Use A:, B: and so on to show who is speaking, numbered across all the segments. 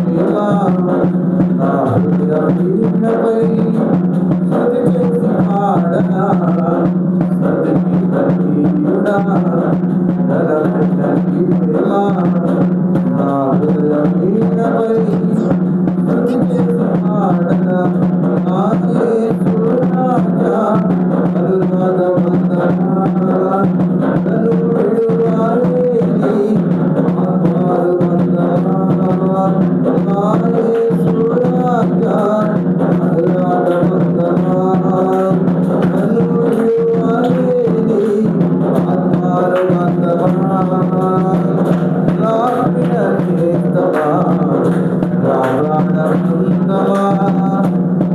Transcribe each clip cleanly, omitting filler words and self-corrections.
A: ప్రేమ నా హృదయపై శృతి చేసి పాడనా సతియుడా ఘనమైన నీ ప్రేమ నా హృదయపై శృతి చేసి పాడనా ఆనే సురాజా అనురాగ వందనా నన్ను విడువాలేని ఆత్మారు వందనా ఆనే సురాజా అనురాగ వందనా నన్ను విడువాలేని ఆత్మారు వందనా నా ప్రియ నేస్తమా నా ప్రాణముందమా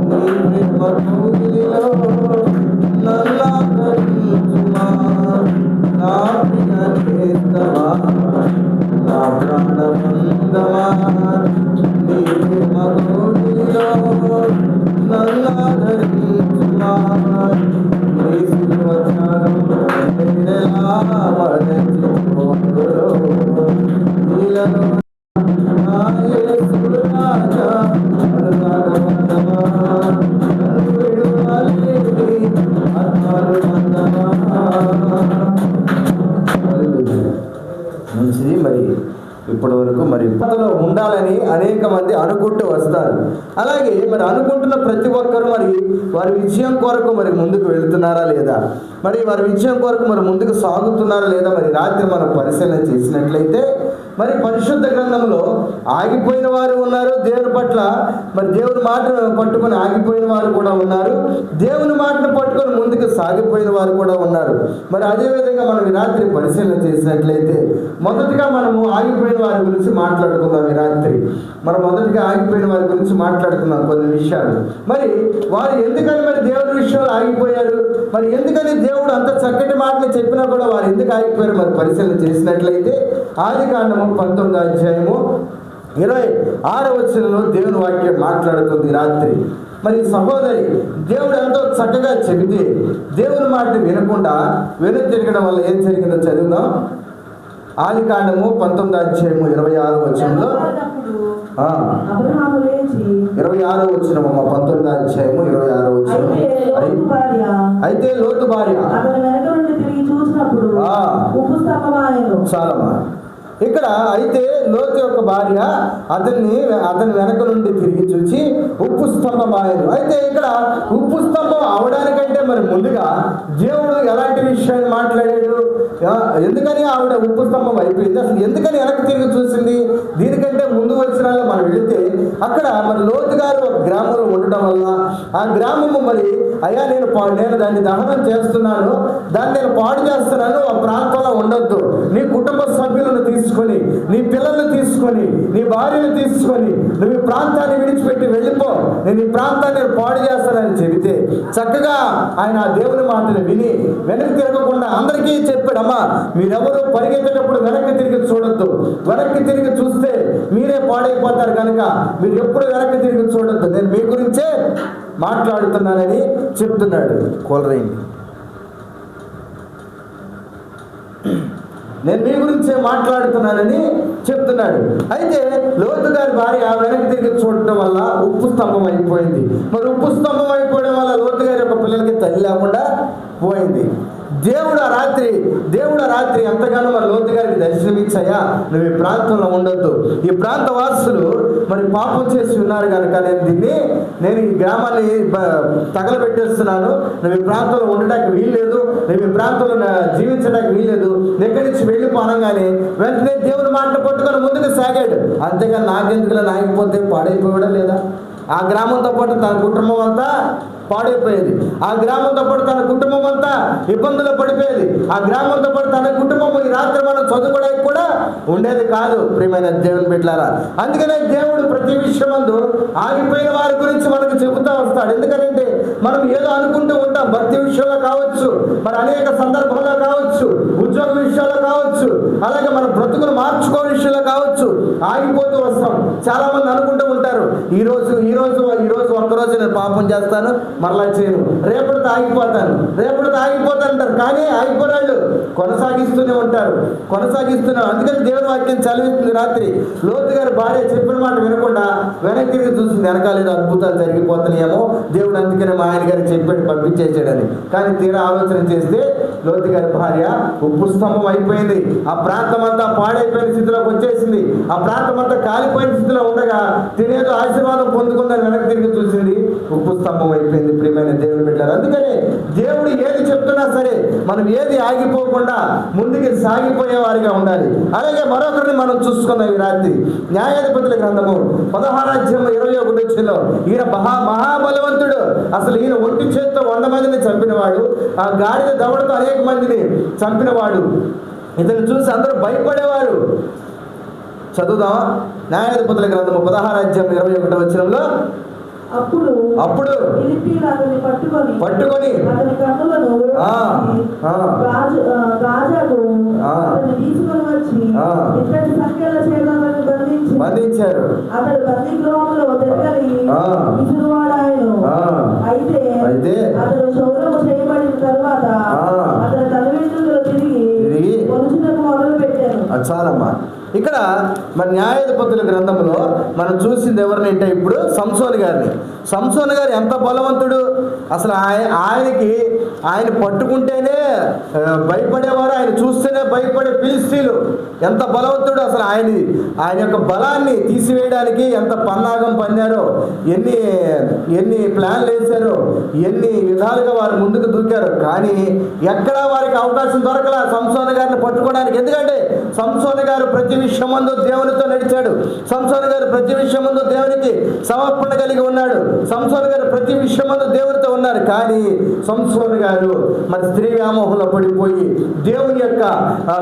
A: నీ ప్రేమ కోగిలిలో నల్లాకరించుమా నా ప్రియ నేస్తమా నా ప్రాణముందమా నీ ప్రేమ కోగిలిలో నల్లాకరించుమా నీ శిలువ త్యాగం నేనెలా మరచిపోదురో నీలను నా యేసు రాజా అనురాగ వందనా నన్ను విడువలేని ఆత్మలు వందనా. మంచిది. మరి ఇప్పటి వరకు మరి పదలో ఉండాలని అనేక మంది అనుకుంటూ వస్తారు. అలాగే మరి అనుకుంటున్న ప్రతి ఒక్కరు మరి వారి విజయం కొరకు మరి ముందుకు వెళ్తున్నారా లేదా, మరి వారి విజయం కొరకు మరి ముందుకు సాగుతున్నారా లేదా, మరి రాత్రి మనం పరిశీలన చేసినట్లయితే మరి పరిశుద్ధ గ్రంథంలో ఆగిపోయిన వారు ఉన్నారు, దేవుని పట్ల మరి దేవుని మాటను పట్టుకొని ఆగిపోయిన వారు కూడా ఉన్నారు, దేవుని మాటను పట్టుకొని ముందుకు సాగిపోయిన వారు కూడా ఉన్నారు. మరి అదేవిధంగా మనం ఈ రాత్రి పరిశీలన చేసినట్లయితే మొదటిగా మనము ఆగిపోయిన వారి గురించి మాట్లాడుకుందాం. ఈ రాత్రి మనం మొదటిగా ఆగిపోయిన వారి గురించి మాట్లాడుకుందాం కొన్ని విషయాలు. మరి వారు ఎందుకని మరి దేవుడి విషయంలో ఆగిపోయారు, మరి ఎందుకని దేవుడు అంత చక్కటి మాటలు చెప్పినా కూడా వారు ఎందుకు ఆగిపోయారు మరి పరిశీలన చేసినట్లయితే ఆదికాండము 19వ అధ్యాయము 26వ వచనంలో దేవుని వాక్యం మాట్లాడుతుంది రాత్రి. మరి సహోదరి దేవుడు ఎంతో చక్కగా చెబితే దేవుని మాట వినకుండా వెనుతిరగడం వల్ల ఏం జరిగిందో చదువుదాం. ఆదికాండము 19వ అధ్యాయము 26వ వచనంలో 26వ వచనం 19వ అధ్యాయము 26వ వచనం. అయితే లోతు భార్య చాలమ్మా ఇక్కడ అయితే లోతు యొక్క భార్య అతని వెనక నుండి తిరిగి చూసి ఉప్పు స్తంభమాయను. అయితే ఇక్కడ ఉప్పు స్తంభం అవడానికంటే మరి ముందుగా దేవుడు ఎలాంటి విషయాన్ని మాట్లాడాడు, ఎందుకని ఆవిడ ఉప్పు స్తంభం అయిపోయింది, అసలు ఎందుకని వెనక్కి తిరిగి చూసింది? దీనికంటే ముందు వచ్చిన మనం వెళితే అక్కడ మరి లోతు గారు ఒక గ్రామంలో ఉండటం వల్ల ఆ గ్రామము మరి అయ్యా నేను దాన్ని దహనం చేస్తున్నాను, దాన్ని నేను పాడు చేస్తున్నాను, ఆ ప్రాంతంలో ఉండొద్దు, నీ కుటుంబ సభ్యులను తీసుకొని నీ పిల్లల్ని తీసుకొని నీ భార్యను తీసుకొని నువ్వు ఈ ప్రాంతాన్ని విడిచిపెట్టి వెళ్ళిపో, నేను ఈ ప్రాంతాన్ని పాడు చేస్తానని చెబితే చక్కగా ఆయన ఆ దేవుని మాటలు విని వెనక్కి తిరగకుండా అందరికీ చెప్పాడమ్మా మీరెవరు పరిగెత్తేటప్పుడు వెనక్కి తిరిగి చూడొద్దు, వెనక్కి తిరిగి చూస్తే మీరే పాడైపోతారు కనుక మీరు ఎప్పుడు వెనక్కి తిరిగి చూడొద్దు, నేను మీ గురించే మాట్లాడుతున్నానని చెప్తున్నాడు. కోలరైంది నేను మీ గురించే మాట్లాడుతున్నానని చెప్తున్నాడు. అయితే లోతు గారి భార్య వెనక్కి తిరిగి చూడటం వల్ల ఉప్పు స్తంభం అయిపోయింది. మరి ఉప్పు స్తంభం అయిపోవడం వల్ల లోతు గారి యొక్క పిల్లలకి తల్లి లేకుండా పోయింది. దేవుడు ఆ రాత్రి ఎంతగానో మరి లోతు గారికి దర్శనమిచ్చాయా నువ్వు ఈ ప్రాంతంలో ఉండొద్దు, ఈ ప్రాంత వాసులు మరి పాపం చేసి ఉన్నారు కనుక నేను ఈ గ్రామాన్ని తగలబెట్టేస్తున్నాను, నువ్వు ఈ ప్రాంతంలో ఉండడానికి వీల్లేదు, నువ్వు ఈ ప్రాంతంలో జీవించడానికి వీల్లేదు, ఎక్కడి నుంచి వెళ్ళిపోనగానే వెంటనే దేవుని మాట పట్టుకొని ముందుకు సాగాడు. అంతేగాని నాకెందుకులా నాగిపోతే పాడైపోవడం లేదా? ఆ గ్రామంతో పాటు తన కుటుంబం అంతా పాడైపోయేది, ఆ గ్రామంతో పాటు తన కుటుంబం అంతా ఇబ్బందులు పడిపోయేది, ఆ గ్రామంతో పాటు తన కుటుంబం ఈ రాత్రి మనం చదువుకోవడానికి కూడా ఉండేది కాదు. ప్రియమైన దేవుని బిడ్డలారా, అందుకనే దేవుడు ప్రతి విషయమందు ఆగిపోయిన వారి గురించి మనకు చెబుతూ వస్తాడు. ఎందుకంటే మనం ఏదో అనుకుంటూ ఉంటాం, భక్తి విషయంలో కావచ్చు, మరి అనేక సందర్భాల్లో కావచ్చు, ఉద్యోగ విషయాల్లో కావచ్చు, అలాగే మన బ్రతుకును మార్చుకో విషయంలో కావచ్చు, ఆగిపోతూ వస్తాం. చాలా మంది అనుకుంటూ ఉంటారు ఈ రోజు ఒక్కరోజు నేను పాపం చేస్తాను, మరలా చేయను, రేపటితో ఆగిపోతాను, రేపటితో ఆగిపోతానంటారు. కానీ ఆగిపోరాళ్ళు, కొనసాగిస్తూనే ఉంటారు, కొనసాగిస్తున్నారు. అందుకని దేవుని వాక్యం చదివిస్తుంది రాత్రి. లోతు గారి భార్య చెప్పిన మాట వినకుండా వెనక్కి తిరిగి చూసింది, వెనకాలేదు అద్భుతాలు జరిగిపోతున్నాయేమో, దేవుడు అందుకని మా ఆయన గారికి చెప్పాడు పంపించేసాడని. కానీ తీరా ఆలోచన చేస్తే లోతు గారి భార్య ఉప్పు స్తంభం అయిపోయింది. ఆ ప్రాంతం అంతా పాడైపోయిన స్థితిలోకి వచ్చేసింది. ఆ ప్రాంతం అంతా కాలిపోయిన స్థితిలో ఉండగా తినేదో ఆశీర్వాదం పొందుకుందని వెనక్కి తిరిగి చూసింది, ఉప్పు స్తంభం అయిపోయింది. ప్రియమైన దేవుని బిడ్డలారా, అందుకనే దేవుడు ఏది చెప్తున్నా సరే మనం ఏది ఆగిపోకుండా ముందుకు సాగిపోయే వారిగా ఉండాలి. అలాగే మరొకరిని మనం చూసుకున్నాం ఈ రాత్రి. న్యాయాధిపతుల గ్రంథము 16:21 ఈయన మహాబలవంతుడు. అసలు ఈయన ఒంటి చేత్తో 100 మందిని చంపినవాడు, ఆ గాడిద దవడతో అనేక మందిని చంపినవాడు. ఇతను చూసి అందరూ భయపడేవారు. చదువుదామా? న్యాయాధిపతుల గ్రంథము 16:21
B: అప్పుడు
A: పట్టుకొని
B: అతని కన్నులను రాజాకు తీసుకొని వచ్చి ఇద్దరి సంఖ్యల చేతులను బంధించారు. అతడు బందీ గృహంలో తిరగలి విసురువాడాయను. అయితే అతడు శౌర్యము చేయబడిన తర్వాత అతని తల్లిదండ్రులు తిరిగి కొలుచుటకు మొదలు పెట్టారు.
A: చాలమ్మా. ఇక్కడ మన న్యాయాధిపతుల గ్రంథంలో మనం చూసింది ఎవరినంటే ఇప్పుడు సంసోను గారిని. సంసోను గారు ఎంత బలవంతుడు! అసలు ఆయన పట్టుకుంటేనే భయపడేవారు, ఆయన చూస్తేనే భయపడే ఫిలిష్తీయులు ఎంత బలవంతుడు! అసలు ఆయన యొక్క బలాన్ని తీసివేయడానికి ఎంత పన్నాగం పన్నారో, ఎన్ని ప్లాన్లు వేశారో, ఎన్ని విధాలుగా వారు ముందుకు దూకారు. కానీ ఎక్కడా వారికి అవకాశం దొరకలా సంసోను గారిని పట్టుకోవడానికి. ఎందుకంటే సంసోను గారు ప్రతి విషయమందు దేవునితో నడిచాడు. సంసోను గారు ప్రతి విషయమందు దేవునికి సమర్పణ కలిగి ఉన్నాడు. సంసోను గారు ప్రతి విషయమందు దేవునితో ఉన్నారు. కానీ సంసోను గారు మరి స్త్రీ వ్యామోహంలో పడిపోయి దేవుని యొక్క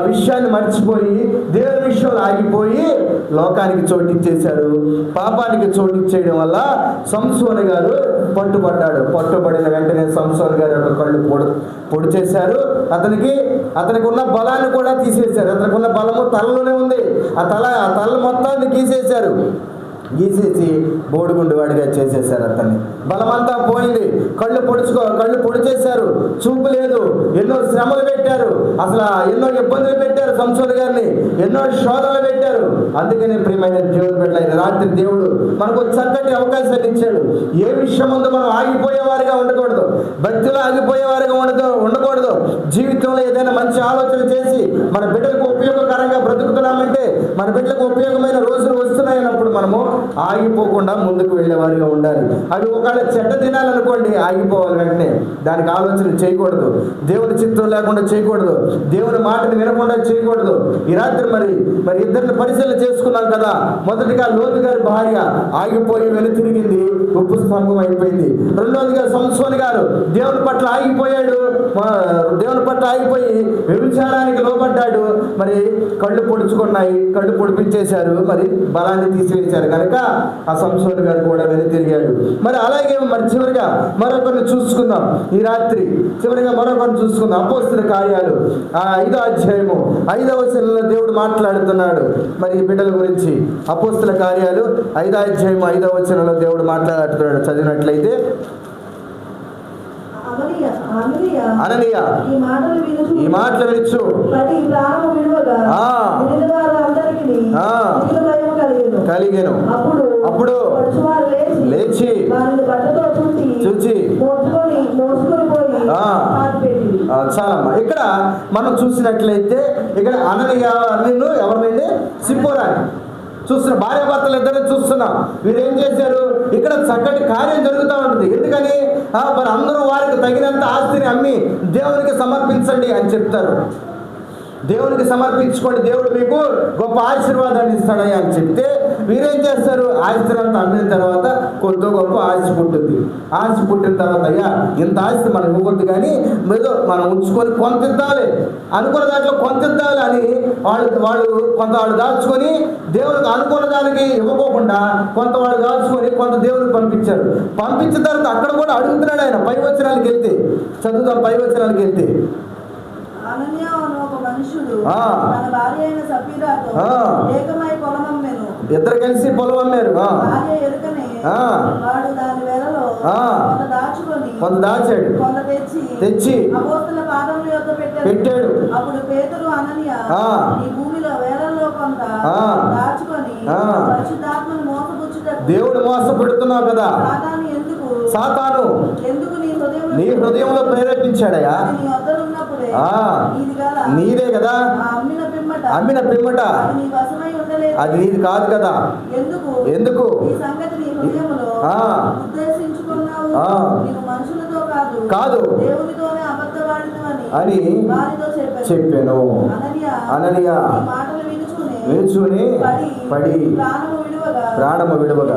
A: విషయాన్ని మర్చిపోయి దేవుని విషయంలో ఆగిపోయి లోకానికి చోటిచ్చేశారు. పాపానికి చోటిచ్చేయడం వల్ల సంసోను గారు పట్టుబడ్డాడు. పట్టుబడిన వెంటనే సంసోను గారి యొక్క కళ్ళు పొడి చేశారు. అతనికి ఉన్న బలాన్ని కూడా తీసేశారు. అతనికి ఉన్న బలము తలలోనే ఉంది. ఆ తల మొత్తాన్ని గీసేసి బోడిగుండు వాడిగా చేసేసారు. అతన్ని బలమంతా పోయింది. కళ్ళు పొడి చేశారు. చూపు లేదు. ఎన్నో శ్రమలు పెట్టారు. అసలు ఎన్నో ఇబ్బందులు పెట్టారు. సంసోను గారిని ఎన్నో శోధనలు పెట్టారు. అందుకని ప్రియమైన దేవుని బిడ్డలైన రాత్రి దేవుడు మనకు చక్కటి అవకాశాన్ని ఇచ్చాడు. ఏ విషయం ముందు మనం ఆగిపోయేవారిగా ఉండకూడదు, భక్తిలో ఆగిపోయేవారిగా ఉండకూడదు. జీవితంలో ఏదైనా మంచి ఆలోచన చేసి మన బిడ్డలకు ఉపయోగకరంగా బ్రతుకుతున్నామంటే, మన బిడ్డలకు ఉపయోగమైన రోజులు వస్తున్నాయన్నప్పుడు మనము ఆగిపోకుండా ముందుకు వెళ్ళేవారిగా ఉండాలి. అవి ఒకవేళ చెడ్డ తినాలనుకోండి, ఆగిపోవాలి వెంటనే. దానికి ఆలోచన చేయకూడదు. దేవుని చిత్తం లేకుండా చేయకూడదు. దేవుని మాటని వినకుండా చేయకూడదు. ఈ రాత్రి మరి ఇద్దరిని పరిశీలన చేసుకున్నాం కదా. మొదటిగా లోతు గారి భార్య ఆగిపోయి వెనుతిరిగింది, ఉప్పు స్తంభం అయిపోయింది. రెండోదిగా సంసోను గారు దేవుని పట్ల ఆగిపోయాడు. దేవుని పట్ల ఆగిపోయి వ్యభిచారానికి లోబడ్డాడు. మరి కళ్ళు పొడిపించేశారు. మరి బలాన్ని తీసివేశారు. కనుక ఆ సంసోను గారు కూడా వెనుతిరిగాడు. మరి అలాగే చివరిగా మరొకరిని చూసుకుందాం ఈ రాత్రి. మరొకరిని చూసుకుందాం. అపోస్తల కార్యాలు 5వ అధ్యాయము 5వ వచనంలో దేవుడు మాట్లాడుతున్నాడు మరి బిడ్డల గురించి. అపోస్తల కార్యాలు 5వ అధ్యాయము 5వ వచనంలో దేవుడు మాట్లాడుతున్నాడు. చదివినట్లయితే, అననీయ ఈ మాటలు వినుచు కలిగెను. అప్పుడు లేచి చూచి చాలమ్మా. ఇక్కడ మనం చూసినట్లయితే ఇక్కడ అననీయ ఎవరినండి? సిప్పోరాని చూస్తున్నా. భార్యాభర్తలు ఇద్దరిని చూస్తున్నాం. వీరు ఏం చేశారు? ఇక్కడ చక్కటి కార్యం జరుగుతూ ఉంటుంది. ఎందుకని? మరి అందరూ వారికి తగినంత ఆస్తిని అమ్మి దేవునికి సమర్పించండి అని చెప్తారు. దేవునికి సమర్పించుకోండి, దేవుడు మీకు గొప్ప ఆశీర్వాదాన్ని ఇస్తాడని అని చెప్తే వీరేం చేస్తారు? ఆస్తినంతా అమ్మిన తర్వాత కొద్ది గొప్ప ఆస్తి పుట్టింది. ఆస్తి పుట్టిన తర్వాత అయ్యా ఇంత ఆస్తి మనం ఇవ్వకొద్దు, కానీ ఏదో మనం ఉంచుకొని కొంత ఇద్దాలి, అనుకున్న దాంట్లో కొంత ఇద్దాలి అని వాళ్ళు దాచుకొని దేవునికి అనుకున్న దానికి ఇవ్వకోకుండా కొంత వాళ్ళు దాచుకొని కొంత దేవునికి పంపించారు. పంపించిన తర్వాత అక్కడ కూడా అడుగుతున్నాడు ఆయన. పై వచనాలకు వెళ్తే చదువుతాం. పై వచనాలకు వెళ్తే,
B: అనన్య ఒక మనుషుడు తన భార్య అయిన సఫీరాతో ఏకమై పొలం అమ్మెను.
A: ఇద్దరు కలిసి పొలం అమ్మారు.
B: భార్య ఎరుకనే వాడు దాని వెలలో కొంత
A: దాచాడు, తెచ్చి
B: అపోస్తలుల పాదముల యొద్ద పెట్టాడు. అప్పుడు పేతురు అననీయ ఈ భూమిలో వేలల్లో కొంత దాచుకొని పరిశుద్ధాత్మను మోసపుచ్చుటకు
A: దేవుడు మోసపెడుతున్నావు కదా, సాతాను
B: ఎందుకు
A: నీ హృదయంలో ప్రేరేపించాడయా? నీదే కదా, అమ్మిన పిమ్మట అది నీది కాదు కదా. ఎందుకు కాదు అని చెప్పాను. అననీయ వినుచుని పడి ప్రాణము విడువగా.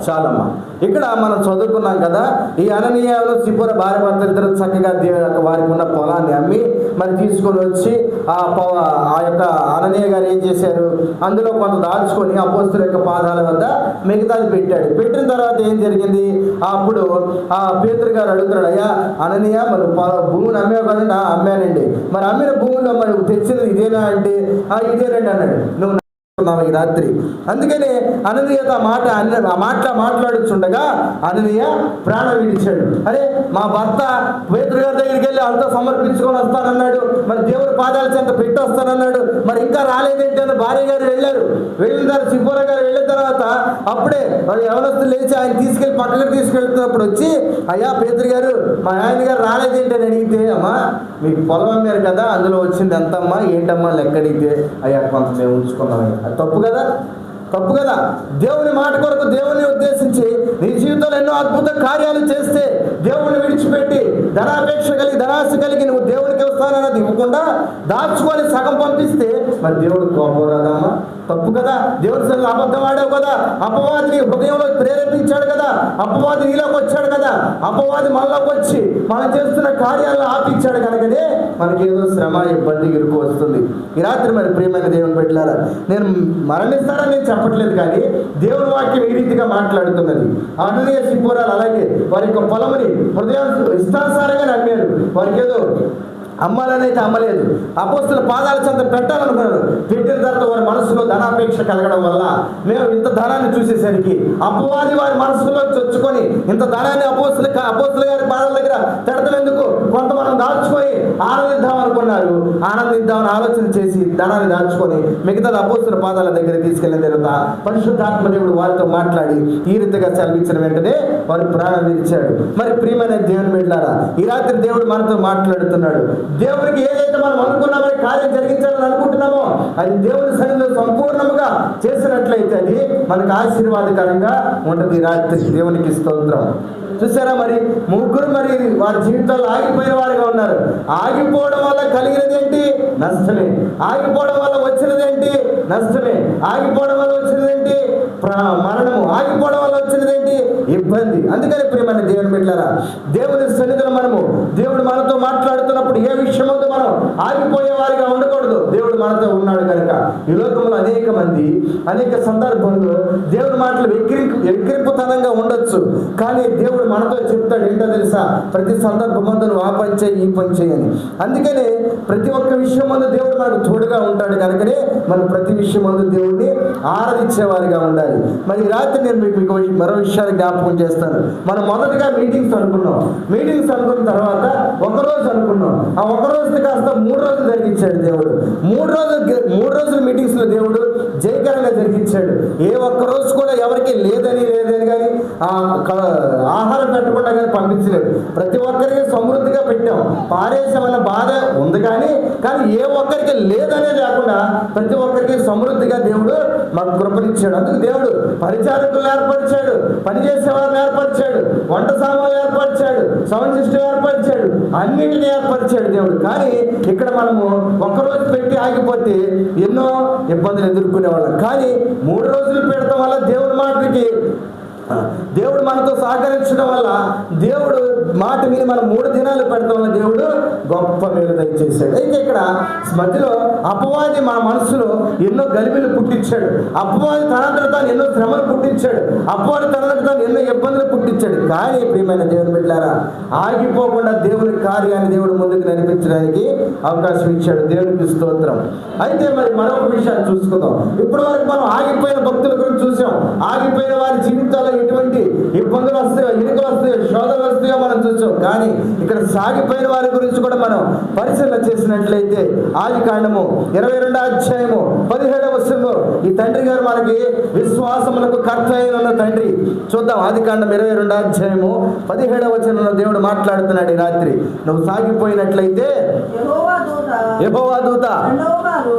A: చాలమ్మా, ఇక్కడ మనం చదువుకున్నాం కదా, ఈ అననీయను సిపోర భార్య భర్తలు ఇద్దరు చక్కగా వారికి ఉన్న పొలాన్ని అమ్మి మరి తీసుకొని వచ్చి ఆ యొక్క అననీయ గారు ఏం చేశారు, అందులో కొంత దాచుకొని అపోస్తలుల యొక్క పాదాల వద్ద మిగతాది పెట్టాడు. పెట్టిన తర్వాత ఏం జరిగింది, అప్పుడు ఆ పేతురు గారు అడుగుతున్నాడు, అయ్యా అననీయ మరి భూమిని అమ్మావు కదండి. అమ్మానండి. మరి అమ్మిన భూమిలో మరి తెచ్చినది ఇదేనా అంటే ఇదేనండి అన్నాడు. నువ్వు ఈ రాత్రి అందుకనే అననీయతో మాట్లాడుచుండగా అననీయ ప్రాణం విడిచాడు. అరే మా భర్త పేతురు గారి దగ్గరికి వెళ్ళి అంతా సమర్పించుకొని వస్తానన్నాడు, మరి దేవుడి పాదాల చెంత పెట్టి వస్తానన్నాడు, మరి ఇంకా రాలేదేంటి అని భార్య గారు వెళ్ళారు. వెళ్ళిన తర్వాత సిపోర గారు వెళ్ళిన తర్వాత అప్పుడే యవనస్తులు లేచి ఆయన తీసుకెళ్ళి పక్కకి తీసుకెళ్తున్నప్పుడు వచ్చి, అయ్యా పేతురు గారు మా ఆయన గారు రాలేదేంటి అని అడిగితే, అమ్మా మీకు పొలం అమ్మారు కదా, అందులో వచ్చింది ఎంతమ్మా ఏంటమ్మా లెక్క అడిగితే, అయ్యా కొంత మేము ఉంచుకున్నాం. తప్పు కదా, తప్పు కదా. దేవుని మాట కొరకు దేవుని ఉద్దేశించి నీ జీవితంలో ఎన్నో అద్భుత కార్యాలు చేస్తే దేవుని విడిచిపెట్టి ధనాశ కలిగి నువ్వు దేవునికి వస్తానన్నది ఇవ్వకుండా దాచుకొని సగం పంపిస్తే మరి దేవుడు కోపం రాదమ్మా. తప్పు కదా. దేవుని సన్నిధిలో అబద్ధం ఆడావు కదా, అపవాదిని హృదయంలో ప్రేరేపించాడు కదా, అపవాది నీలోకి వచ్చాడు కదా, అపవాది మనలోకి వచ్చి మనం చేస్తున్న కార్యాలను ఆపించాడు కనుకనే మనకి ఏదో శ్రమ ఇబ్బంది ఇరుకు వస్తుంది. ఈ రాత్రి మరి ప్రియమైన దేవుని బిడ్డలారా, నేను మరణిస్తానని నేను చెప్పట్లేదు, కానీ దేవుని వాక్యం ఈ రీతిగా మాట్లాడుతున్నది. అననీయ సిపోరాలు అలాగే వారి యొక్క పొలముని హృదయం ఇష్టానుసారంగా నమ్మారు. వారికి ఏదో అమ్మాలనైతే అమ్మలేదు, అపోస్తలుల పాదాల చెంత పెట్టాలనుకున్నారు. పెట్టిన తర్వాత వారి మనసులో ధనాపేక్ష కలగడం వల్ల మేము ఇంత ధనాన్ని చూసేసరికి అపవాది వారి మనసులో చొచ్చుకొని ఇంత ధనాన్ని అపోస్తలుల గారి పాదాల దగ్గర పెడతాం ఎందుకు, కొంత మనం దాచుకొని ఆనందిద్దాం అనుకున్నారు. ఆనందిద్దామని ఆలోచన చేసి ధనాన్ని దాచుకొని మిగతాది అపోస్తలుల పాదాల దగ్గర తీసుకెళ్ళిన తర్వాత పరిశుద్ధాత్మ దేవుడు వారితో మాట్లాడి ఈ రీతిగా సెలవిచ్చిన వెంటనే వారు ప్రాణం విడిచాడు. మరి ప్రియమైన దేవుని బిడ్డలారా, ఈ రాత్రి దేవుడు మనతో మాట్లాడుతున్నాడు. దేవునికి ఏదైతే మనం అనుకున్నామని కార్యం జరిగించాలని అనుకుంటున్నామో అది దేవుని సన్నిధిలో సంపూర్ణంగా చేసినట్లయితే అది మనకు ఆశీర్వాదకరంగా ఉంటుంది. రాత్రి దేవునికి స్తోత్రం. చూసారా, మరి ముగ్గురు మరి వారి జీవితాల్లో ఆగిపోయిన వారిగా ఉన్నారు. ఆగిపోవడం వల్ల కలిగినది ఏంటి? నష్టమే. ఆగిపోవడం వల్ల వచ్చినది ఏంటి? నష్టమే. ఆగిపోవడం వల్ల వచ్చినది ఏంటి? మరణము. ఆగిపోవడం వల్ల వచ్చినది ఏంటి? ఇబ్బంది. అందుకని ప్రియమైన దేవుని బిడ్డలారా, దేవుని సన్నిధిలో మనము దేవుడు మనతో మాట్లాడుతున్నప్పుడు ఏ విషయంలో మనం ఆగిపోయే వారిగా ఉండకూడదు. దేవుడు మనతో ఉన్నాడు కనుక ఈ లోకంలో అనేక మంది అనేక సందర్భంలో దేవుడి మాటలు ఎక్కిరింపుతనంగా ఉండొచ్చు, కానీ దేవుడు మనతో చెప్తాడు ఏంటో తెలుసా, ప్రతి సందర్భం ముందు నువ్వు ఆ పని చేయి, ఈ పని చేయని. అందుకనే ప్రతి ఒక్క విషయం ముందు దేవుడు మనకు తోడుగా ఉంటాడు కనుకనే మనం ప్రతి విషయం ముందు దేవుడిని ఆరాధించేవారిగా ఉండాలి. మరి రాత్రి నేను మీకు మరో విషయాన్ని జ్ఞాపకం చేస్తాను. మనం మొదటగా మీటింగ్స్ అనుకున్నాం. మీటింగ్స్ అనుకున్న తర్వాత ఒకరోజు అనుకున్నాం. ఆ ఒక రోజు కాస్త 3 రోజులు జరిగించాడు దేవుడు. 3 రోజుల మీటింగ్స్ లో దేవుడు జయకరంగా జరిగించాడు. ఏ ఒక్క రోజు కూడా ఎవరికి లేదని కానీ ఆహారం పెట్టకుండా కానీ పంపించలేదు. ప్రతి ఒక్కరికి సమృద్ధిగా పెట్టాం. పారేసమన్న బాధ ఉంది కానీ ఏ ఒక్కరికి లేదనే లేకుండా ప్రతి ఒక్కరికి సమృద్ధిగా దేవుడు మాకు కృపనిచ్చాడు. అందుకు దేవుడు పరిచారకులను ఏర్పరిచాడు, పనిచేసేవారిని ఏర్పరిచాడు, వంట సామాన్లు ఏర్పరిచాడు, సౌండ్ సిస్టమ్ ఏర్పరిచాడు, అన్నింటినీ ఏర్పరిచాడు దేవుడు. కానీ ఇక్కడ మనము ఒక్కరోజు పెట్టి ఆగిపోతే ఎన్నో ఇబ్బందులు ఎదుర్కొనేవాళ్ళం. కానీ 3 రోజులు పెడతాం వల్ల దేవుడి మాటకి దేవుడు మనతో సహకరించడం వల్ల, దేవుడు మాట విని మనం 3 దినాలు పెడతాం వల్ల దేవుడు గొప్ప మేలు దయచేశాడు. అయితే ఇక్కడ మధ్యలో అపవాది మన మనసులో ఎన్నో గలిబిలు పుట్టించాడు. అపవాది తనంతట తాను ఎన్నో శ్రమలు పుట్టించాడు. అపవాది తనంతట తాను ఎన్నో ఇబ్బందులు పుట్టించాడు. కానీ ప్రియమైన దేవుని బిడ్డలారా, ఆగిపోకుండా దేవుని కార్యాన్ని దేవుడు ముందుకు నడిపించడానికి అవకాశం ఇచ్చాడు. దేవునికి స్తోత్రం. అయితే మరి మరొక విషయాన్ని చూసుకుందాం. ఇప్పటి వరకు మనం ఆగిపోయిన భక్తుల గురించి చూసాం. ఆగిపోయిన వారి జీవితాల్లో ఎటువంటి ఇబ్బందులు వస్తాయో, ఇరుకులు వస్తాయో, శోధనలు వస్తాయో మనం చూసాం. కానీ ఇక్కడ సాగిపోయిన వారి గురించి కూడా మనం పరిశీలన చేసినట్లయితే ఆదికాండము 22వ అధ్యాయము 17వ వచనంలో ఈ తండ్రి గారు మనకి విశ్వాసములకు కర్త అయిన తండ్రి. చూద్దాం. ఆదికాండం 22వ అధ్యాయము 17వ వచనంలో దేవుడు మాట్లాడుతున్నాడు. ఈ రాత్రి నువ్వు సాగిపోయినట్లయితే యెహోవా దూత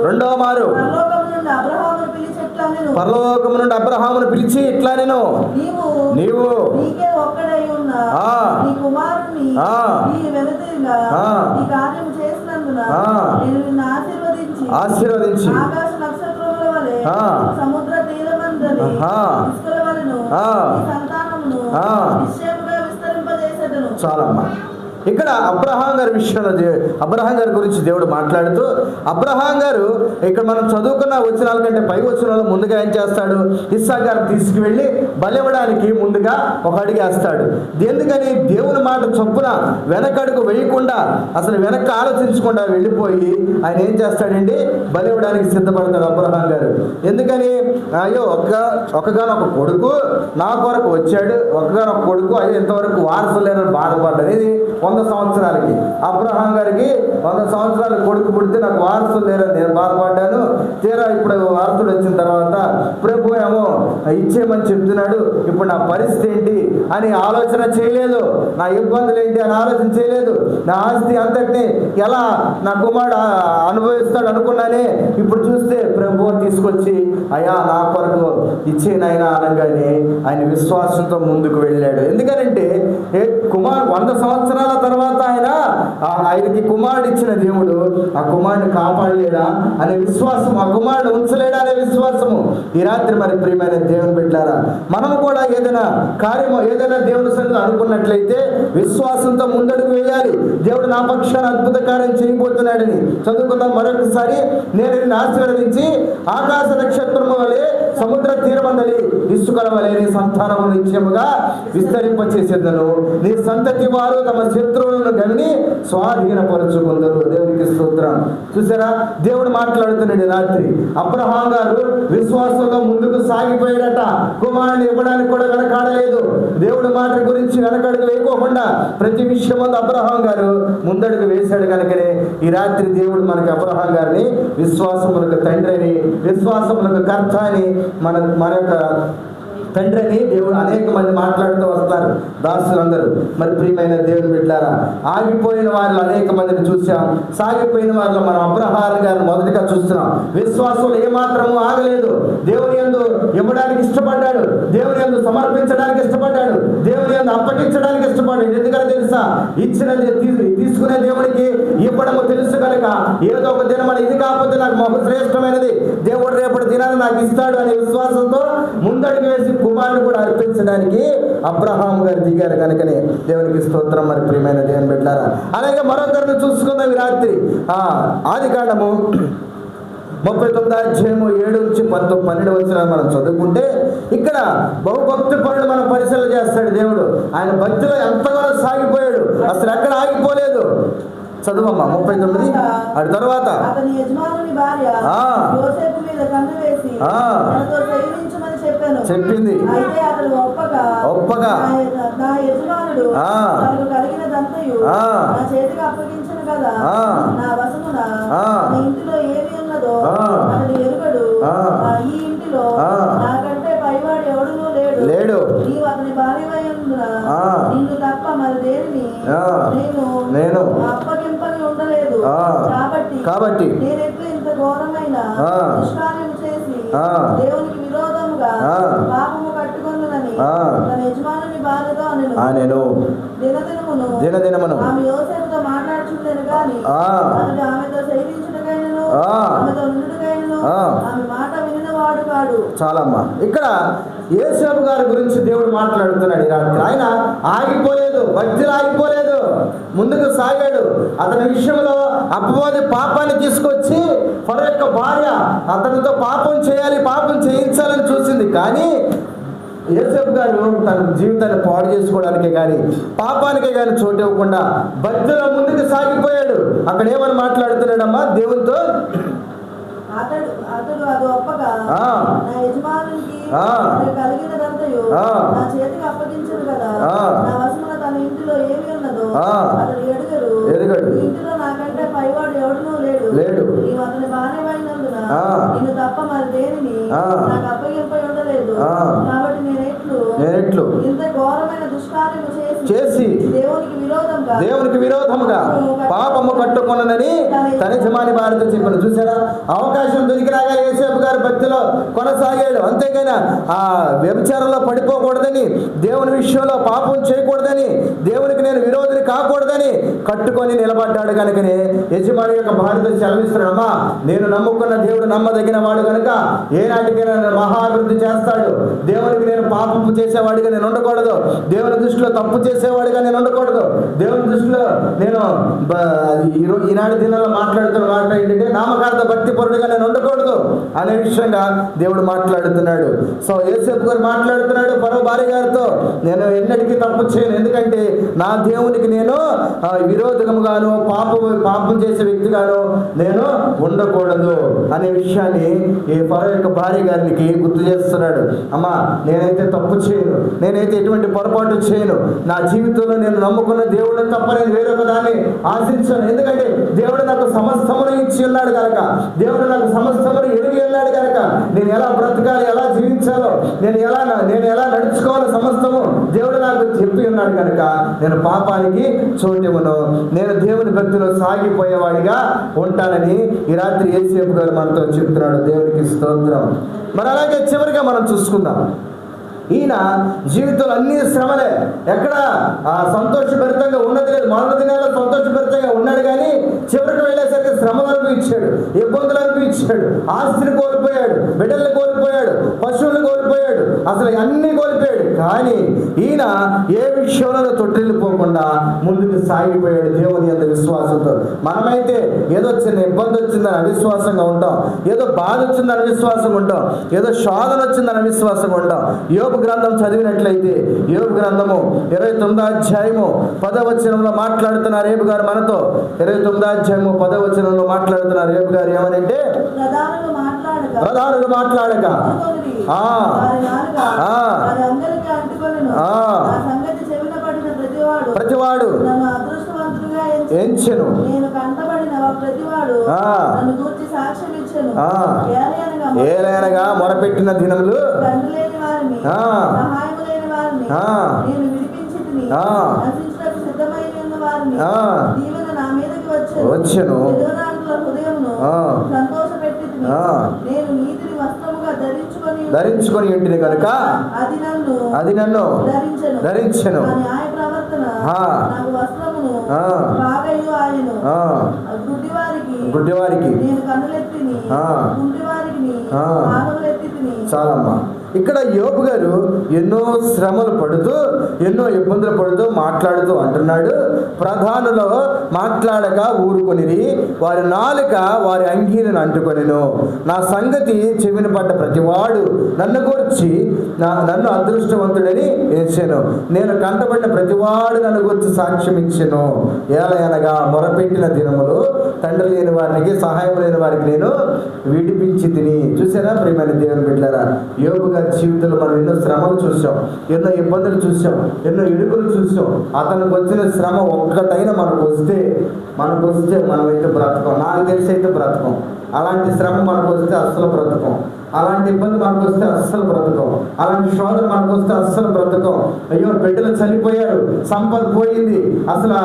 A: రెండవ మారు పరలోకము నుండి అబ్రహామును పిలిచి ఇట్లా నేను నీవు ఆశీర్వదించి
B: సముద్ర తీరమందలి విస్తరింపజేసేదను.
A: చాలమ్మా. ఇక్కడ అబ్రహాం గారి విషయంలో అబ్రహాం గారి గురించి దేవుడు మాట్లాడుతూ, అబ్రహాం గారు ఇక్కడ మనం చదువుకున్న వచనాల కంటే పై వచనాలు ముందుగా ఏం చేస్తాడు? ఇస్సాకు గారు తీసుకువెళ్ళి బలివ్వడానికి ముందుగా ఒక అడుగు వేస్తాడు. ఎందుకని? దేవుని మాట చొప్పున వెనకడుగు వేయకుండా, అసలు వెనక ఆలోచించకుండా వెళ్ళిపోయి ఆయన ఏం చేస్తాడండి? బలివ్వడానికి సిద్ధపడతాడు అబ్రహాం గారు. ఎందుకని? అయ్యో ఒకగానొక కొడుకు నా కొరకు వచ్చాడు, ఒకగానొక కొడుకు అయ్యో ఇంతవరకు వారసులు లేనని బాధపడ్డాడు. ఇది 100 సంవత్సరాలకి అబ్రహాం గారికి 100 సంవత్సరాల కొడుకు పుడితే నాకు వారసులు లేరని నేను బాధపడ్డాను. తీరా ఇప్పుడు వారసుడు వచ్చిన తర్వాత ప్రభు ఏమో ఇచ్చేయమని చెప్తున్నాడు, ఇప్పుడు నా పరిస్థితి ఏంటి అని ఆలోచన చేయలేదు. నా ఇబ్బందులు ఏంటి అని ఆలోచన చేయలేదు. నా ఆస్తి అంతటిని ఎలా నా కుమారుడు అనుభవిస్తాడు అనుకున్నానే. ఇప్పుడు చూస్తే ప్రభు తీసుకొచ్చి అయ్యా నా కొరకు ఇచ్చేనైనా అనగానే ఆయన విశ్వాసంతో ముందుకు వెళ్ళాడు. ఎందుకనంటే కుమారుడు 100 సంవత్సరాల తర్వాత ఆయనకి కుమారుడు ఇచ్చిన దేవుడు ఆ కుమారుడిని కాపాడలేడా అనే విశ్వాసం, ఆ కుమారుడు ఉంచలేడా అనే విశ్వాసము. ఈ రాత్రి మరి ప్రియమైన దేవుని బిడ్డలారా, మనము కూడా ఏదైనా కార్యము ఏదైనా దేవుని సన్నిధిలో అనుకున్నట్లయితే విశ్వాసంతో ముందడుగు వేయాలి. దేవుడు నా పక్షాన అద్భుత కార్యం చేయబోతున్నాడని చదువుకుందాం మరొకసారి. నేను నిన్ను ఆశీర్వదించి ఆకాశ నక్షత్రము వలె సముద్ర తీరమందలి ఇసుకల వలె నీ సంతానము నిత్యముగా విస్తరింపచేసేదను. నీ సంతతి వారు తమ శత్రువులను గని స్వాధీనపరుచుకుందరు. దేవునికి స్తోత్రం. చూసారా? దేవుడు మాట్లాడుతున్నాడు రాత్రి. అబ్రహాం గారు విశ్వాసంలో ముందుకు సాగిపోయాడట. కుమారుని ఇవ్వడానికి కూడా వెనకాడలేదు. దేవుడి మాట గురించి వెనకడుగు వేయకోకుండా ప్రతి విషయం అబ్రహాం గారు ముందడుగు వేశాడు. కనుకనే ఈ రాత్రి దేవుడు మనకి అబ్రహాం గారిని విశ్వాసములకు తండ్రి అని, విశ్వాసములకు కర్త అని, మన యొక్క తండ్రి అని దేవుడు అనేక మంది మాట్లాడుతూ వస్తారు దాసులందరూ. మరి ప్రియమైన దేవుని బిడ్డలారా, ఆగిపోయిన వారిలో అనేక మందిని చూసాం. సాగిపోయిన వారిలో మనం అబ్రహాం గారిని మొదటిగా చూస్తున్నాం. విశ్వాసంలో ఏమాత్రము ఆగలేదు. దేవుని యందు ఇవ్వడానికి ఇష్టపడ్డాడు, దేవుని యందు సమర్పించడానికి ఇష్టపడ్డాడు, దేవుని యందు అప్పగించడానికి ఇష్టపడ్డాడు. ఎందుకంటే తెలుసా? ఇచ్చినది తీసుకునే దేవుడికి ఇవ్వడము తెలుసు కనుక ఏదో ఒక దినం మన ఇది కాకపోతే నాకు మాకు శ్రేష్టమైనది దేవుడు రేపటి దినాన్ని నాకు ఇస్తాడు అనే విశ్వాసంతో ముందడుగు వేసి కుమారుడు కూడా అర్పించడానికి అబ్రహాం గారు దిగారు. కనుకనే దేవునికి స్తోత్రం. మరి ప్రియమైన దేవుని బిడ్డలారా, అలాగే మరొకరిని చూసుకుందాం ఈ రాత్రి. ఆదికాండము 39వ అధ్యాయము 7 నుంచి 12 వచనాలు మనం చదువుకుంటే ఇక్కడ బహుభక్తి పరుడు మనం పరిశీలన చేస్తాడు దేవుడు. ఆయన భక్తిలో ఎంతగానో సాగిపోయాడు, అసలు ఎక్కడ ఆగిపోలేదు. చదువమ్మా 39. అటు తర్వాత
B: అతని యజమానుని భార్య యోసేపు మీద కన్ను వేసి తనతో శయనించమని
A: చెప్పింది.
B: అయితే అతడు ఒప్పగా నా యజమానుడు తనకు కలిగినదంతయు నా చేతికి అప్పగించను కదా, నా వశమున నా ఇంటిలో ఏమి ఉన్నదో అతడు ఎరుగడు. ఈ ఇంటిలో నాకంటే పైవాడు ఎవడునూ లేడు. నీవు అతని భార్యవైనందున నిన్ను తప్ప మరి దేనిని నేను అప్పగింపని ఉండలేదు. కాబట్టి నేనెట్లు ఇంత ఘోరమైన దుష్కార్యం చేసి దేవునికి విరోధముగా పాపము కట్టుకొనునని తన యజమానుని భార్యతో అనెను. దినదినమును ఆమె యోసేపుతో మాట్లాడుచుండెను గాని అతడు ఆమెతో శయనించుటకైనను ఆమెతో నుండుటకైనను ఆమె మాట వినినవాడు కాడు.
A: చాలమ్మా. ఇక్కడ యేసేపు గారి గురించి దేవుడు మాట్లాడుతున్నాడు ఈ రాత్రి. ఆయన ఆగిపోలేదు, భక్తిలో ఆగిపోలేదు, ముందుకు సాగాడు. అతని విషయంలో అపవాది పాపాన్ని తీసుకొచ్చి ఫరో యొక్క భార్య అతనితో పాపం చేయించాలని చూసింది. కానీ యేసేపు గారు తన జీవితాన్ని పాడు చేసుకోవడానికే కానీ పాపానికే కానీ చోటు ఇవ్వకుండా భక్తిలో ముందుకు సాగిపోయాడు. అక్కడ ఏమని మాట్లాడుతున్నాడమ్మా దేవునితో?
B: అతడు అది ఒప్పగా నా యజమానునికి కలిగినదంతయు నా చేతికి అప్పగించదు కదా, నా వశమున తన ఇంటిలో ఏమి ఉన్నదో అతడు ఎరుగడు. ఇంటిలో నాకంటే పైవాడు ఎవడునూ లేడు. నీవు అతని బాణమైనందున నిన్ను తప్ప మరి దేనిని నాకు అప్పగింపై ఉండలేదు. కాబట్టి నేనెట్లు ఇంత ఘోరమైన దుష్కార్యము చేసి దేవునికి విరోధముగా పాపము కట్టుకున్నదని తన యజమాని భార్యతో చెప్పాను. చూసారా, అవకాశం దొరికినాగా యేసేపు గారు భక్తిలో కొనసాగాడు. అంతేగాని ఆ వ్యభిచారంలో పడిపోకూడదని, దేవుని విషయంలో పాపం చేయకూడదని, దేవునికి నేను విరోధిని కాకూడదని కట్టుకొని నిలబడ్డాడు. కనుకనే యజమాని యొక్క భార్యతో సెలవిస్తున్నాడు, అమ్మా నేను నమ్ముకున్న దేవుడు నమ్మదగిన వాడు కనుక ఏనాటికైనా నన్ను మహాభివృద్ధి చేస్తాడు. దేవునికి నేను పాపం చేసేవాడిగా నేను ఉండకూడదు, దేవుని దృష్టిలో తప్పు చేసేవాడిగా నేను ఉండకూడదు, దేవుని దృష్టిలో నేను ఈనాటి దినాల్లో మాట్లాడుతున్న మాట ఏంటంటే నామకార్థ భక్తి పరుడుగా నేను ఉండకూడదు అనే విషయంగా దేవుడు మాట్లాడుతున్నాడు. సో యేసేపు గారు మాట్లాడుతున్నాడు ఫరో భార్య గారితో, నేను ఎన్నటికీ తప్పు చేయను, ఎందుకంటే నా దేవునికి నేను విరోధముగాను పాపం చేసే వ్యక్తిగాను నేను ఉండకూడదు అనే విషయాన్ని ఈ ఫరో యొక్క భార్య గారికి గుర్తు చేస్తున్నాడు. అమ్మా నేనైతే తప్పు చేయను, నేనైతే ఎటువంటి పొరపాటు చేయను, నా జీవితంలో నేను నమ్ముకున్న దేవుడిని తప్ప నేను వేరొక దాన్ని ఆశించాను. ఎందుకంటే దేవుడు నాకు సమస్తమును ఇచ్చి ఉన్నాడు కనుక, దేవుడు నాకు సమస్తమును ఎరిగి ఉన్నాడు కనుక నేను ఎలా బ్రతకాలి, ఎలా జీవించాలో, నేను ఎలా నడుచుకోవాలో సమస్తము దేవుడు నాకు చెప్పి ఉన్నాడు కనుక నేను పాపానికి చోటివ్వను, నేను దేవుని భక్తిలో సాగిపోయేవాడిగా ఉంటానని ఈ రాత్రి యేసేపు గారు మనతో చెప్తున్నాడు. దేవునికి స్తోత్రం. మరి అలాగే చివరిగా మనం చూసుకుందాం, ఈయన జీవితంలో అన్ని శ్రమలే, ఎక్కడ సంతోషభరితంగా ఉన్నది లేదు. మొదటి దినాల్లో సంతోషభరితంగా ఉన్నాడు, కానీ చివరికి వెళ్ళేసరికి శ్రమలు అనిపించాడు, ఇబ్బందులు అనిపించాడు, ఆస్తిని కోల్పోయాడు, బిడ్డల్ని కోల్పోయాడు, పశువులను కోల్పోయాడు, అసలు అన్ని కోల్పోయాడు. కానీ ఈయన ఏ విషయంలో తొట్టిల్లిపోకుండా ముందుకు సాగిపోయాడు దేవుని యందు విశ్వాసంతో. మనమైతే ఏదో చిన్న ఇబ్బంది వచ్చిందని అవిశ్వాసంగా ఉంటాం, ఏదో బాధ వచ్చిందని అవిశ్వాసంగా ఉంటాం, ఏదో శోధన వచ్చిందని అవిశ్వాసంగా ఉంటాం. యోబు గ్రంథం చదివినట్లయితే యోబు గ్రంథము 29వ అధ్యాయము 10వ వచనంలో మాట్లాడుతున్నారు యోబు గారు మనతో. 29వ అధ్యాయము 10వ వచనంలో మాట్లాడుతున్నారు యోబు గారు ఏమనంటే, ప్రధానులు మాట్లాడక ప్రతివాడు ఎంచెను, ఏలైనగా మొరపెట్టిన దినములు వచ్చెను, ధరించుకొని ఇంటిని కనుక అది నన్ను ధరించెను. గుడ్డివారికి చాలమ్మా. ఇక్కడ యోబు గారు ఎన్నో శ్రమలు పడుతూ ఎన్నో ఇబ్బందులు పడుతూ మాట్లాడుతూ అంటున్నాడు, ప్రధానులో మాట్లాడక ఊరుకొనిరి, వారి నాలుక వారి అంగీని అంటుకొనెను. నా సంగతి చెవిన పడ్డ ప్రతివాడు నన్ను గురించి నన్ను అదృష్టవంతుడని ఎంచెను, నేను కంటపడిన ప్రతివాడు నన్ను గురించి సాక్ష్యం ఇచ్చెను. ఏలయనగా మొరపెట్టిన దినములు తండ్రి లేని వారికి సహాయం లేని వారికి నేను విడిపించి తిని. చూసారా ప్రియమైన దేవుని బిడ్డలారా, యోబు గారి జీవితంలో మనం ఎన్నో శ్రమలు చూసాం, ఎన్నో ఇబ్బందులు చూసాం, ఎన్నో ఇరుకులు చూసాం. అతనికి వచ్చిన శ్రమ ఒక్కటైనా మనకు వస్తే మనమైతే బ్రతకం. నాకు తెలిసి అయితే బ్రతకం. అలాంటి శ్రమ మనకు వస్తే అస్సలు బ్రతకం. అలాంటి ఇబ్బంది మనకు వస్తే అస్సలు బ్రతకం. అలాంటి శోధన మనకు వస్తే అస్సలు బ్రతకం. అయ్యో బిడ్డలు చనిపోయారు, సంపద పోయింది, అసలు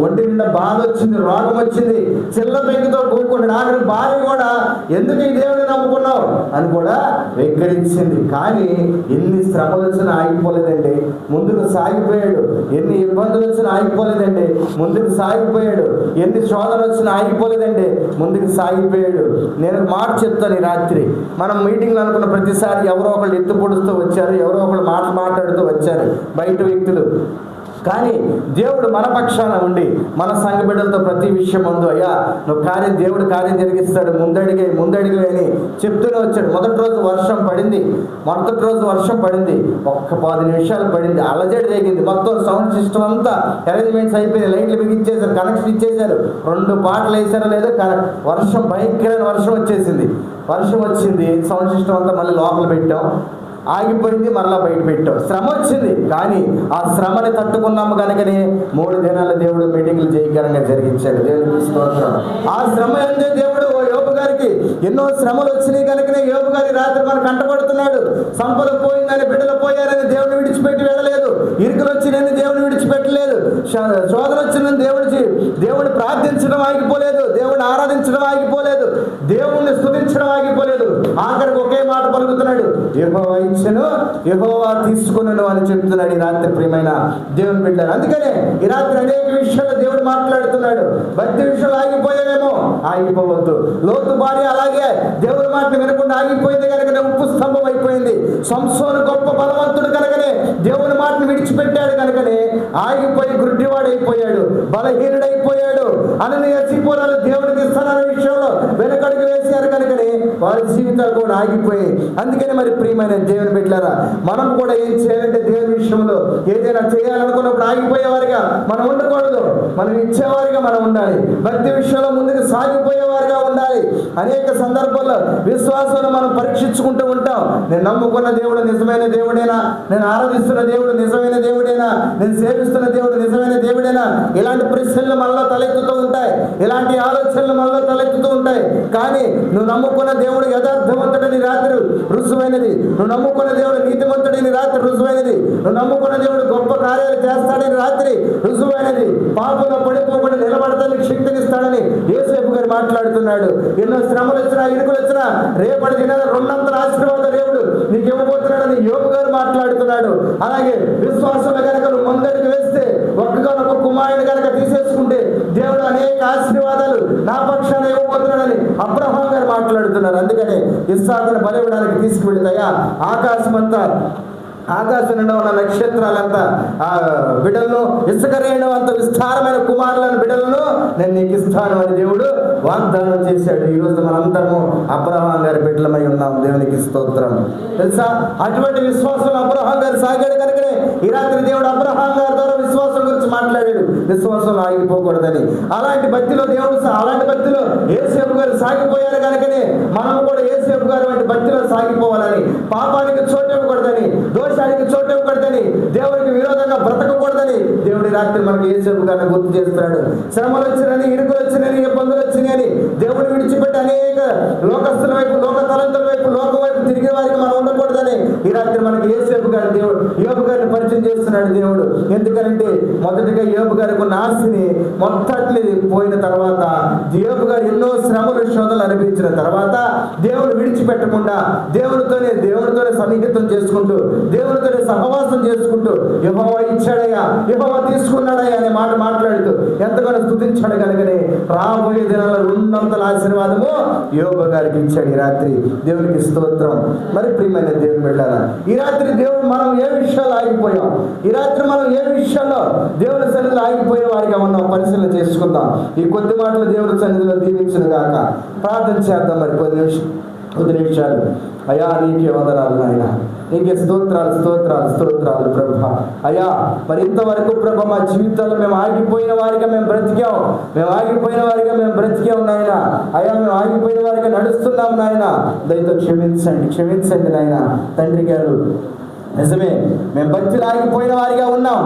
B: ఒంటి నిండా బాధ వచ్చింది, రోగం వచ్చింది, చిల్ల బెంకితో కూడుకున్నాడు. ఆఖరి భార్య కూడా ఎందుకు ఈ దేవుడిని నమ్ముకున్నావు అని కూడా వెక్కరించింది. కానీ ఎన్ని శ్రమలు వచ్చినా ఆగిపోలేదండి, ముందుకు సాగిపోయాడు. ఎన్ని ఇబ్బందులు వచ్చినా ఆగిపోలేదండి, ముందుకు సాగిపోయాడు. ఎన్ని శోధన వచ్చినా ఆగిపోలేదండి, ముందుకు సాగిపోయాడు.
A: నేను మాట చెప్తాను. ఈ రాత్రి మనం మీటింగ్లో అనుకున్న ప్రతిసారి ఎవరో ఒకళ్ళు ఎత్తు పొడుస్తూ వచ్చారు, ఎవరో ఒకళ్ళు మాట్లాడుతూ వచ్చారు బయట వ్యక్తులు. కానీ దేవుడు మన పక్షాన ఉండి మన సంఘ బిడ్డలతో ప్రతి విషయం ముందు అయ్యా నువ్వు దేవుడు కార్యం జరిగిస్తాడు, ముందడిగే అని చెప్తూనే వచ్చాడు. మొదటి రోజు వర్షం పడింది, ఒక్క 10 నిమిషాలు పడింది, అలజడి రేగింది, మొత్తం సౌండ్ సిస్టమ్ అంతా అరేంజ్మెంట్స్ అయిపోయింది, లైట్లు బిగించేశారు, కనెక్షన్ ఇచ్చేశారు, 2 పాటలు వేసారో లేదో వర్షం భయంకరమైన వర్షం వచ్చింది. సౌండ్ సిస్టమ్ అంతా మళ్ళీ లోపల పెట్టాం, ఆగిపోయింది, మరలా బయట పెట్టాం. శ్రమ వచ్చింది, కానీ ఆ శ్రమని తట్టుకున్నాము కనుకనే 3 దినాలు దేవుడు మీటింగ్లు జయకరంగా జరిగించాడు. దేవునికి స్తోత్రం. ఆ శ్రమ అంటే దేవుడు యోబు గారికి ఎన్నో శ్రమలు వచ్చినాయి కనుకనే యోబు గారి రాత్రి మనకు కంటపడుతున్నాడు. సంపద పోయిందని, బిడ్డలు పోయారని దేవుని విడిచిపెట్టి వెళ్ళలేదు, ఇరుకులు వచ్చినని దేవుని విడిచిపెట్టలేదు, శోధన వచ్చిందని దేవుడు ప్రార్థించడం ఆగిపోలేదు, దేవుడిని ఆరాధించడం ఆగిపోలేదు, దేవుణ్ణి స్తుతించడం ఆగిపోలేదు. ఆఖరికి ఒకే మాట పలుకుతున్నాడు, యెహోవా ఇచ్చెను, యెహోవా తీసుకున్నాను అని చెప్తున్నాడు ఈ రాత్రి ప్రియమైన దేవుని బిడ్డలు. అందుకనే ఈ రాత్రి అనేక విషయాలు దేవుడు మాట్లాడుతున్నాడు. భక్తి విషయాలు ఆగిపోయావేమో, ఆగిపోవద్దు. లోతు భార్య అలాగే దేవుడి మాటను వినకుండా ఆగిపోయింది కనుకనే ఉప్పు స్తంభం అయిపోయింది. సంసోను గొప్ప బలవంతుడు కనుకనే దేవుని మాటను విడిచిపెట్టాడు కనుకనే ఆగిపోయి గుడ్డివాడైపోయాడు, బలహీనుడైపోయాడు. అననీయ సిపోరాలు దేవుడికి ఇస్తానన్న విషయంలో వెనకడుగు వేశారు కనుకనే వారి జీవితాలు కూడా ఆగిపోయాయి. అందుకని మరి ప్రియమైన దేవుని బిడ్డలారా, మనం కూడా ఏం చేయాలంటే దేవుని విషయంలో ఏదైనా చేయాలనుకున్నప్పుడు ఆగిపోయేవారిగా మనం ఉండకూడదు, మనం ఇచ్చేవారిగా మనం ఉండాలి, భక్తి విషయంలో ముందుకు సాగిపోయేవారిగా ఉండాలి. అనేక సందర్భాల్లో విశ్వాసాన్ని మనం పరీక్షించుకుంటూ ఉంటాం. నేను నమ్ముకున్న దేవుడు నిజమైన దేవుడేనా, నేను ఆరాధిస్తున్న దేవుడు నిజమైన దేవుడేనా, నేను సేవిస్తున్న దేవుడు నిజమైన దేవుడేనా, ఇలాంటి ప్రశ్నలు మనలో తలెత్తుతూ ఉంటాయి, ఇలాంటి ఆలోచనలు మనలో తలెత్తుతూ ఉంటాయి. కానీ నువ్వు నమ్ముకున్న దేవుడు యథార్థవంతుడని రాత్రి రుజువైనది, నువ్వు నమ్ముకున్న దేవుడు నీతిమంతుడని రాత్రి రుజువైనది, నువ్వు నమ్ముకున్న దేవుడు గొప్ప కార్యాలు చేస్తాడని రాత్రి రుజువైనది, పాపంలో పడిపోకుండా నిలబడతానికి శక్తినిస్తాడని యేసేపు గారు మాట్లాడుతున్నాడు. ఎన్నో శ్రమలు వచ్చినా, ఇరుకులు వచ్చినా రేపటి దినాల 200 ఆశీర్వాద దేవుడు నీకు ఇవ్వబోతున్నాడని యోబు గారు మాట్లాడుతున్నాడు. అలాగే విశ్వాసంలో కనుక నువ్వు ముందడుగు వేస్తే, ఒక్కగానొక్క కుమారుని కనుక తీసేసుకుంటే దేవుడు అనేక ఆశీర్వాదాలు నా పక్షాన ఇవ్వబోతున్నాడని అబ్రహాం గారు మాట్లాడుతున్నారు. అందుకనే ఇస్సాకును బలి ఇవ్వడానికి తీసుకువెళ్తాయా ఆకాశంలో ఉన్న నక్షత్రాలంతా ఆ బిడ్డలను, ఇసుక రేణు అంత విస్తారమైన కుమారులను బిడ్డలను నేను నీకు ఇస్తాను అని దేవుడు వాగ్దానం చేశాడు. ఈరోజు మనందరము అబ్రహాం గారి బిడ్డలమై ఉన్నాం. దేవునికి స్తోత్రం. తెలుసా, అటువంటి విశ్వాసం అబ్రహాం గారు సాగాడు కనుకనే ఈ రాత్రి దేవుడు అబ్రహాం గారి ద్వారా విశ్వాసం గురించి మాట్లాడాడు, విశ్వాసంలో ఆగిపోకూడదని. అలాంటి భక్తిలో యేసేపు గారు సాగిపోయారు కనుకనే మనం కూడా యేసేపు గారు వంటి భక్తిలో సాగిపోవాలని, పాపానికి చోటు ఇవ్వకూడదని, దోషానికి చోటు ఇవ్వకూడదని, దేవుడికి విరోధంగా బ్రతకకూడదని దేవుడి రాత్రి మనకు యేసేపు గారిని గుర్తు చేస్తున్నాడు. శ్రమలు వచ్చినని, ఇరుకులు వచ్చినని, ఇబ్బందులు వచ్చినాయని దేవుడిని విడిచిపెట్టి అనేక లోకస్తుల వైపు, లోక తలంతుల వైపు, లోకం వైపు తిరిగే వారికి మనం ఉండకూడదని ఈ రాత్రి మనకి యేసేపు గారి దేవుడు యోబు గారిని పరిచయం చేస్తున్నాడు దేవుడు. ఎందుకంటే మొదటిగా యోబు గారికి ఉన్న ఆస్తిని మొత్తట్ని పోయిన తర్వాత, యోబు గారు ఎన్నో శ్రమలు శోధనలు అనిపించిన తర్వాత దేవుడు విడిచిపెట్టకుండా దేవుడితోనే సన్నిహితం చేసుకుంటూ, దేవుడితోనే సహవాసం చేసుకుంటూ, యెహోవా ఇచ్చాడయ్యా, యెహోవా తీసుకున్నాడయ్యా అనే మాట మాట్లాడుతూ ఎంతగానో స్తుతించాడు కనుకనే రాబోయే దినాల్లో 200 ఆశీర్వాదము యోబు గారికి ఇచ్చాడు ఈ రాత్రి. దేవునికి స్తోత్రం. మరి ప్రియమైన దేవుని బిడ్డలారా, ఈ రాత్రి దేవుడు మనం ఏ విషయాలు ఆగిపోయాం, ఈ రాత్రి మనం ఏ విషయాల్లో దేవుని సన్నిధిలో ఆగిపోయే వారిగా మనం పరిశీలన చేసుకుందాం. ఈ కొద్ది మాటలు దేవుని సన్నిధిలో దీవించును గాక. ప్రార్థన చేద్దాం మరి కొద్ది నిమిషాలు. అయ్యా నీకే వందనాలు నాయన, నీకే స్తోత్రాలు ప్రభా. అయ్యా మరి ఇంతవరకు ప్రభా మా జీవితాల్లో మేము ఆగిపోయిన వారిగా మేము బ్రతికాం నాయన. అయ్యా మేము ఆగిపోయిన వారిగా నడుస్తున్నాం నాయన. దయతో క్షమించండి నాయన. తండ్రి గారు నిజమే మేము భక్తులు ఆగిపోయిన వారిగా ఉన్నాం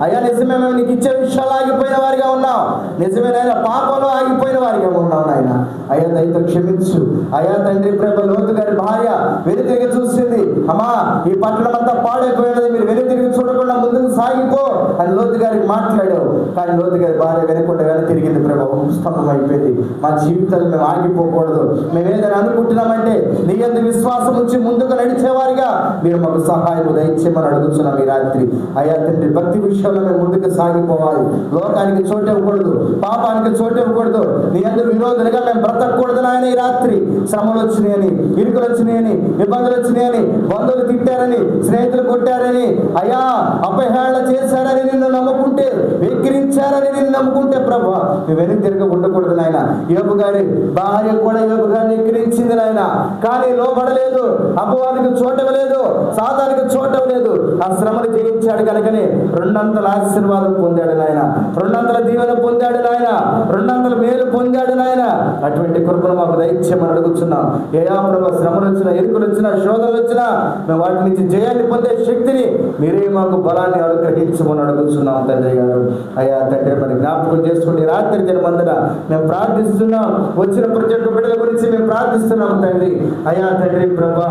A: అయ్యా, నిజమే మేము నీకు ఇచ్చే విషయాలు ఆగిపోయిన వారిగా ఉన్నాం, నిజమే నాయన పాపంలో ఆగిపోయిన వారిగా ఉన్నాం నాయన. అయ్యా దయతో క్షమించు అయ్యా. తండ్రి ప్రేమ లోతు గారి భార్య వెనుతిరిగి చూసింది, అమ్మా ఈ పట్టణం అంతా పాడైపోయినది, మీరు వెనుతిరిగి చూడకుండా ముందుకు సాగిపో అని లోతు గారికి మాట్లాడావు. కానీ లోతు గారి భార్య వెనకుండా తిరిగింది. ప్రభా ఉప్పు స్తంభం అయిపోయింది, మా జీవితాలు మేము ఆగిపోకూడదు, మేము ఏదైనా అనుకుంటున్నామంటే నీ యందు విశ్వాసం ఉంచి ముందుకు నడిచేవారిగా మీరు మాకు సహాయం దయచేయమని అడుగుతున్నాం ఈ రాత్రి. అయ్యా తండ్రి, భక్తి విషయంలో మేము ముందుకు సాగిపోవాలి, లోకానికి చోటు ఇవ్వకూడదు, పాపానికి చోటు ఇవ్వకూడదు, నీ యందు విరోధులుగా మేము బ్రతకూడదు నాయన. ఈ రాత్రి శ్రమలు వచ్చినాయని, ఇరుకులు వచ్చినాయని, ఇబ్బందులు వచ్చినాయని, బంధువులు తిట్టారని, స్నేహితులు కొట్టారని, అయ్యా అపహేళన చేశారని నిన్ను నమ్ముకుంటే, వెక్కిరించారని నిన్ను నమ్ముకుంటే ప్రభా మేము వెనక్కి తిరగ ఉండకూడదు నాయన. యోబు గారి భార్య కూడా యోబు గారిని ఎక్కిరించింది నాయన, కానీ లోబడలేదు, అపవాదికి చోటవలేదు, సాతానికి చోటవలేదు. ఆ శ్రమను జయించాడు కనుకనే రెండంతల ఆశీర్వాదం పొందాడు నాయన, రెండంతల దీవెన పొందాడు నాయన, రెండంతల మేలు పొందాడు నాయన. అటువంటి కృపను మాకు దయచేయమని అడుగుతున్నాం. ఏయా ప్రభా, శ్రమలు వచ్చినా, ఎరుకులు వచ్చినా, శోధనలు వచ్చినా మేము వాటి నుంచి జయాన్ని పొందే శక్తిని మీరే మాకు బలాన్ని అనుగ్రహించమని అడుగుతున్నాం తండ్రి గారు. అయ్యా తండ్రి, మరి జ్ఞాపకం చేసుకోండి. రాత్రి దినమందున మేము ప్రార్థిస్తున్నాం, వచ్చిన ప్రతి ఒక్క బిడ్డల గురించి మేము ప్రార్థిస్తున్నాం తండ్రి. అయ్యా తండ్రి ప్రభా,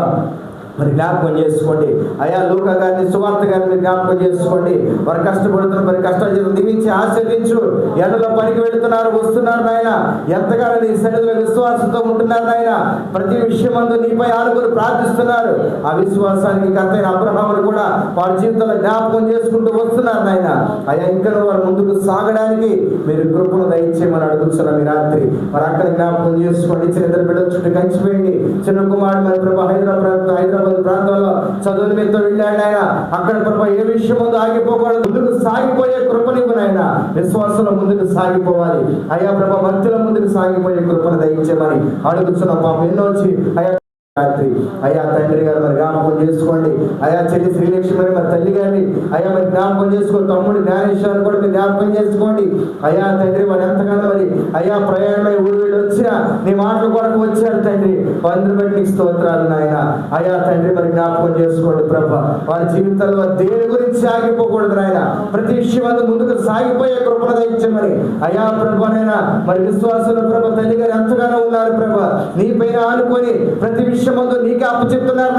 A: మరి జ్ఞాపకం చేసుకోండి. అయ్యా లూకా గారిని, సువార్త గారిని జ్ఞాపకం చేసుకోండి. వారు కష్టపడుతున్నారు, మరి కష్టాలు దీవించి ఆశీర్వదించు. ఎండలో పనికి వెళుతున్నారు, వస్తున్నారు నాయన, ఎంతగానో నీ సన్నిధిలో విశ్వాసంతో ఉంటున్నారు నాయన. ప్రతి విషయమందు నీపై ఆనుకుని ప్రార్థిస్తున్నారు. ఆ విశ్వాసానికి కర్తైన అబ్రహామును కూడా వారి జీవితంలో జ్ఞాపకం చేసుకుంటూ వస్తున్నారు నాయన. అయ్యా ఇంకా వారు ముందుకు సాగడానికి మీరు కృపను దయచేయమని అడుగుతున్నాం ఈ రాత్రి. మరి అక్కడ జ్ఞాపకం చేసుకోండి. ఇచ్చిన ఇద్దరు బిడ్డల చుట్టూ కంచిపోయింది. చిన్న కుమారుడు మరి ప్రభా హైదరాబాద్ ప్రాంతంలో చదువు మీద వెళ్ళాడు ఆయన. అక్కడ ప్రభా ఏ విషయం ముందు ఆగిపోకూడదు, ముందుకు సాగిపోయే కృపనివ్వు నాయన. విశ్వాసంలో ముందుకు సాగిపోవాలి అయ్యా ప్రభా, భక్తుల ముందుకు సాగిపోయే కృపను దయచేయమని అడుగుతున్నాం. పాపం ఎన్నో వచ్చి అయ్యా రాత్రి అయ్యా తండ్రి గారు మరి జ్ఞాపకం చేసుకోండి. అయ్యా చెల్లి శ్రీలక్ష్మి మరి తల్లి గారిని అయ్యా మరి జ్ఞాపకం చేసుకోండి. తమ్ముడు జ్ఞానేశ్వరాన్ని కూడా మీరు జ్ఞాపకం చేసుకోండి. అయ్యా తండ్రి, వారు ఎంతగానో మరి అయ్యా ప్రయాణమై ఊరు వీళ్ళు వచ్చినా నీ మాటల కొరకు వచ్చారు తండ్రి. అందరి బట్టి నీకు స్తోత్రాలు నాయన. అయ్యా తండ్రి, మరి జ్ఞాపకం చేసుకోండి ప్రభా. వారి జీవితంలో దేని గురించి సాగిపోకూడదు నాయన, ప్రతి విషయం ముందుకు సాగిపోయే కృపణ దయచేయమని అయ్యా ప్రభానైనా. మరి విశ్వాసంలో ప్రభా తల్లి గారు ఎంతగానో ఉన్నారు ప్రభా, నీ పైన ఆనుకొని ప్రతి విషయం నీకే అప్పచెప్తున్నారు.